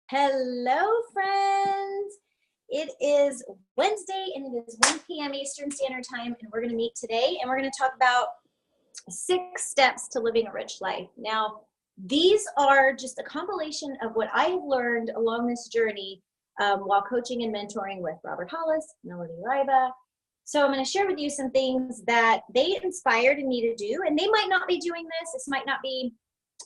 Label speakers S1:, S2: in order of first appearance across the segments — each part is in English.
S1: Hello, friends. It is Wednesday and it is 1 p.m. Eastern Standard Time, and we're going to meet today and we're going to talk about 6 steps to living a rich life. Now, these are just a compilation of what I have learned along this journey while coaching and mentoring with Robert Hollis, Melody Riva. So I'm going to share with you some things that they inspired me to do, and they might not be doing this. This might not be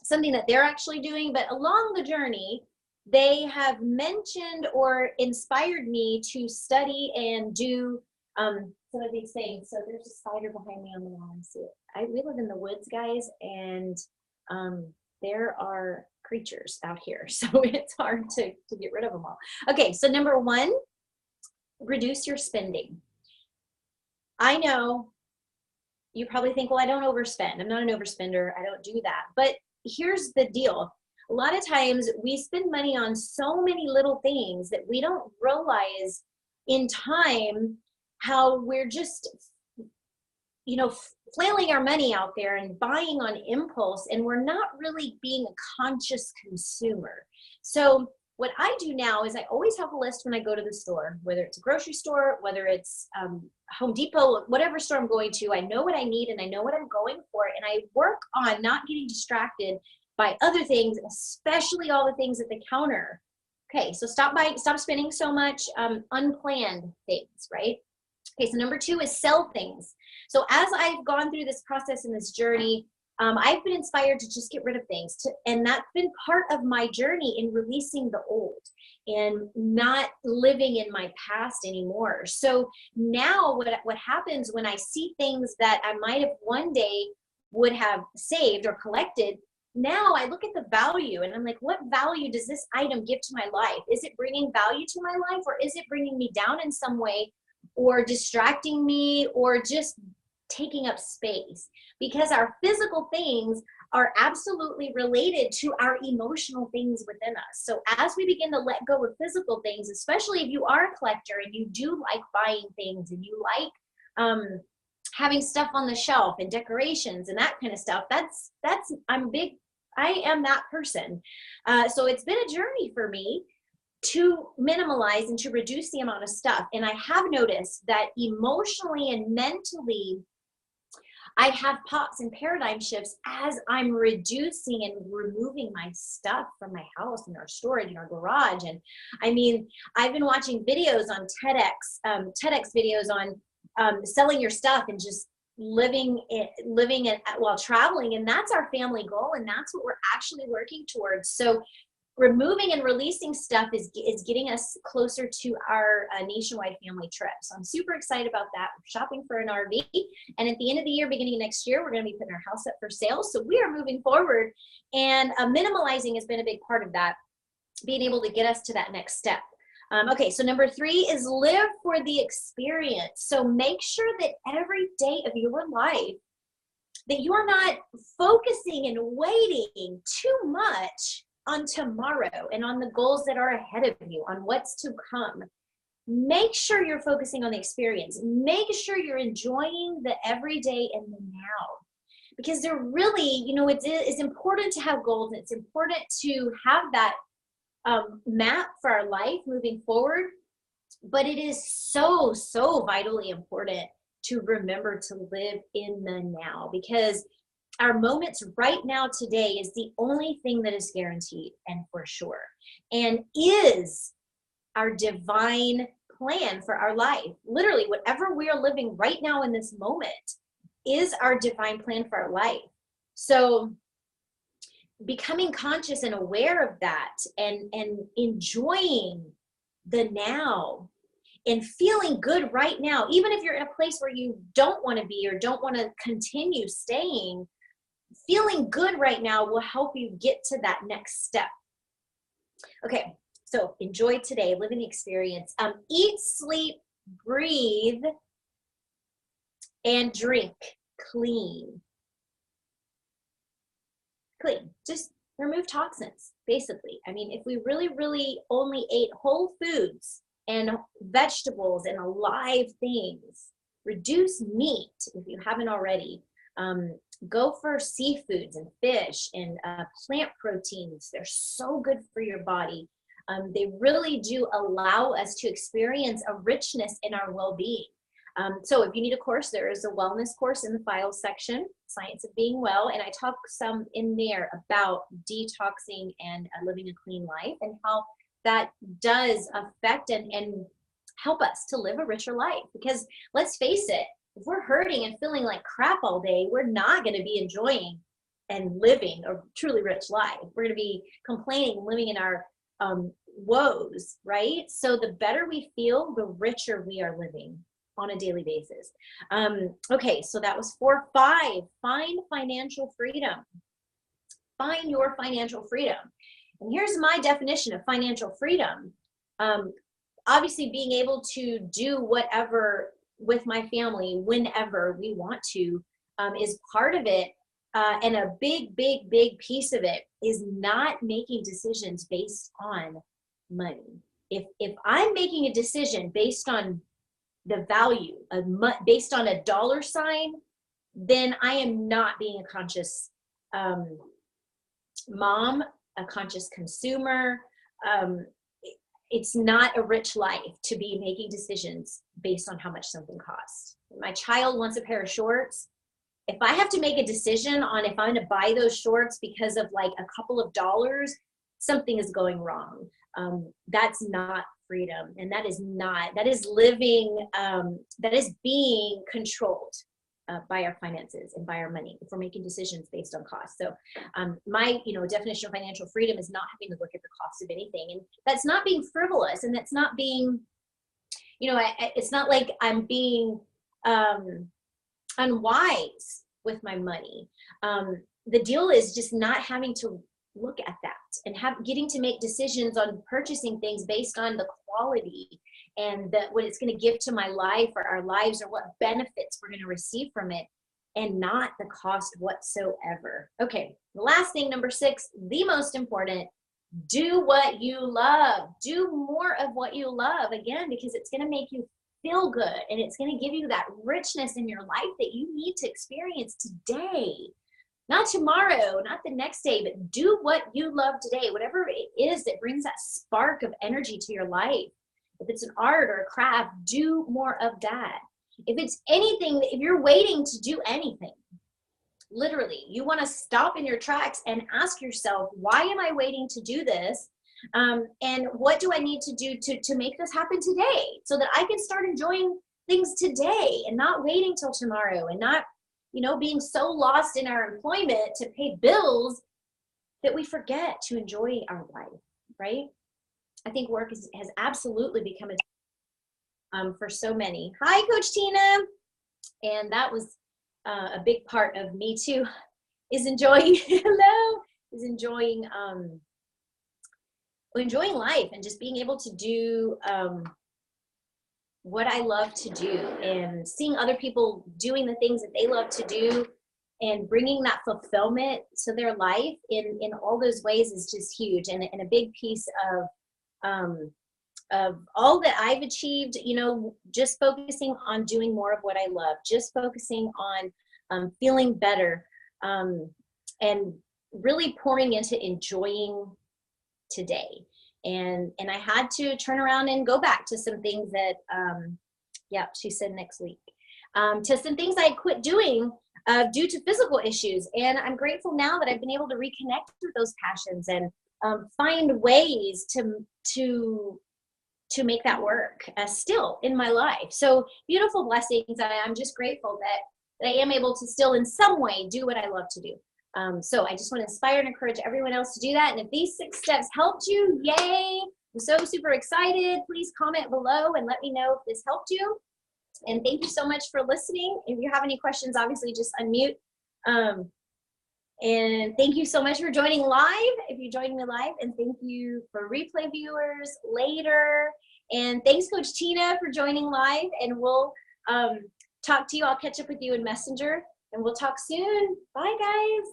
S1: something that they're actually doing, but along the journey, they have mentioned or inspired me to study and do some of these things. So there's a spider behind me on the wall. I see it. We live in the woods, guys, and there are creatures out here, so it's hard to get rid of them all. Okay, so number 1, reduce your spending. I know you probably think, well, I don't overspend. I'm not an overspender. I don't do that. But here's the deal. A lot of times we spend money on so many little things that we don't realize in time how we're just, flailing our money out there and buying on impulse, and we're not really being a conscious consumer. So what I do now is I always have a list when I go to the store, whether it's a grocery store, whether it's Home Depot, whatever store I'm going to. I know what I need and I know what I'm going for, and I work on not getting distracted by other things, especially all the things at the counter. Okay, so stop spending so much unplanned things, right? Okay, so number 2 is sell things. So as I've gone through this process and this journey, I've been inspired to just get rid of things, and that's been part of my journey in releasing the old and not living in my past anymore. So now what happens when I see things that I might have one day would have saved or collected, now I look at the value and I'm like, what value does this item give to my life? Is it bringing value to my life, or is it bringing me down in some way, or distracting me, or just taking up space? Because our physical things are absolutely related to our emotional things within us. So as we begin to let go of physical things, especially if you are a collector and you do like buying things and you like having stuff on the shelf and decorations and that kind of stuff, I am that person. So it's been a journey for me to minimalize and to reduce the amount of stuff. And I have noticed that emotionally and mentally, I have pops and paradigm shifts as I'm reducing and removing my stuff from my house and our storage and our garage. And I mean, I've been watching videos on TEDx videos on selling your stuff and just living it while traveling. And that's our family goal. And that's what we're actually working towards. So removing and releasing stuff is getting us closer to our nationwide family trip. So I'm super excited about that. We're shopping for an RV. And at the end of the year, beginning of next year, we're going to be putting our house up for sale. So we are moving forward. And minimalizing has been a big part of that, being able to get us to that next step. Okay, so number 3 is live for the experience. So make sure that every day of your life that you are not focusing and waiting too much on tomorrow and on the goals that are ahead of you, on what's to come. Make sure you're focusing on the experience. Make sure you're enjoying the everyday and the now. Because they're really, it's important to have goals, and it's important to have that map for our life moving forward, but it is so vitally important to remember to live in the now, because our moments right now today is the only thing that is guaranteed and for sure, and is our divine plan for our life. Literally, whatever we are living right now in this moment is our divine plan for our life. So becoming conscious and aware of that, and enjoying the now and feeling good right now, even if you're in a place where you don't want to be or don't want to continue staying, feeling good right now will help you get to that next step. Okay, so enjoy today, live in the experience. Eat, sleep, breathe, and drink clean. Just remove toxins, basically. I mean, if we really only ate whole foods and vegetables and alive things, reduce meat if you haven't already. Go for seafoods and fish and plant proteins. They're so good for your body. They really do allow us to experience a richness in our well-being. So if you need a course, there is a wellness course in the files section, Science of Being Well, and I talk some in there about detoxing and living a clean life and how that does affect and help us to live a richer life. Because let's face it, if we're hurting and feeling like crap all day, we're not going to be enjoying and living a truly rich life. We're going to be complaining and living in our woes, right? So the better we feel, the richer we are living on a daily basis. Okay, so that was 4. 5, find financial freedom. Find your financial freedom. And here's my definition of financial freedom. Obviously, being able to do whatever with my family whenever we want to is part of it. And a big piece of it is not making decisions based on money. If I'm making a decision based on the value of based on a dollar sign, then I am not being a conscious mom, a conscious consumer. It's not a rich life to be making decisions based on how much something costs. My child wants a pair of shorts. If I have to make a decision on if I'm going to buy those shorts because of like a couple of dollars, something is going wrong. That's not freedom. And that is living, that is being controlled by our finances and by our money if we're making decisions based on cost. So my definition of financial freedom is not having to look at the cost of anything. And that's not being frivolous, and that's not being, it's not like I'm being unwise with my money. The deal is just not having to look at that and getting to make decisions on purchasing things based on the quality and what it's going to give to my life or our lives, or what benefits we're going to receive from it, and not the cost whatsoever. Okay, the last thing, number 6, the most important: do what you love. Do more of what you love, again, because it's going to make you feel good, and it's going to give you that richness in your life that you need to experience today. Not tomorrow, not the next day, but do what you love today, whatever it is that brings that spark of energy to your life. If it's an art or a craft, do more of that. If it's anything, if you're waiting to do anything, literally, you want to stop in your tracks and ask yourself, why am I waiting to do this? And what do I need to do to make this happen today, so that I can start enjoying things today and not waiting till tomorrow, and not being so lost in our employment to pay bills that we forget to enjoy our life, right? I think work has absolutely become a for so many. Hi, Coach Tina. And that was a big part of me too, is enjoying, enjoying life and just being able to do what I love to do, and seeing other people doing the things that they love to do and bringing that fulfillment to their life in all those ways is just huge, and a big piece of all that I've achieved, just focusing on doing more of what I love, just focusing on feeling better, and really pouring into enjoying today. And I had to turn around and go back to some things that, she said next week, to some things I quit doing due to physical issues. And I'm grateful now that I've been able to reconnect with those passions and find ways to make that work still in my life. So beautiful blessings. I'm just grateful that I am able to still in some way do what I love to do. So I just want to inspire and encourage everyone else to do that. And if these 6 steps helped you, yay! I'm so super excited. Please comment below and let me know if this helped you. And thank you so much for listening. If you have any questions, obviously just unmute. And thank you so much for joining live, if you joined me live. And thank you for replay viewers later. And thanks, Coach Tina, for joining live. And we'll talk to you. I'll catch up with you in Messenger. And we'll talk soon. Bye, guys.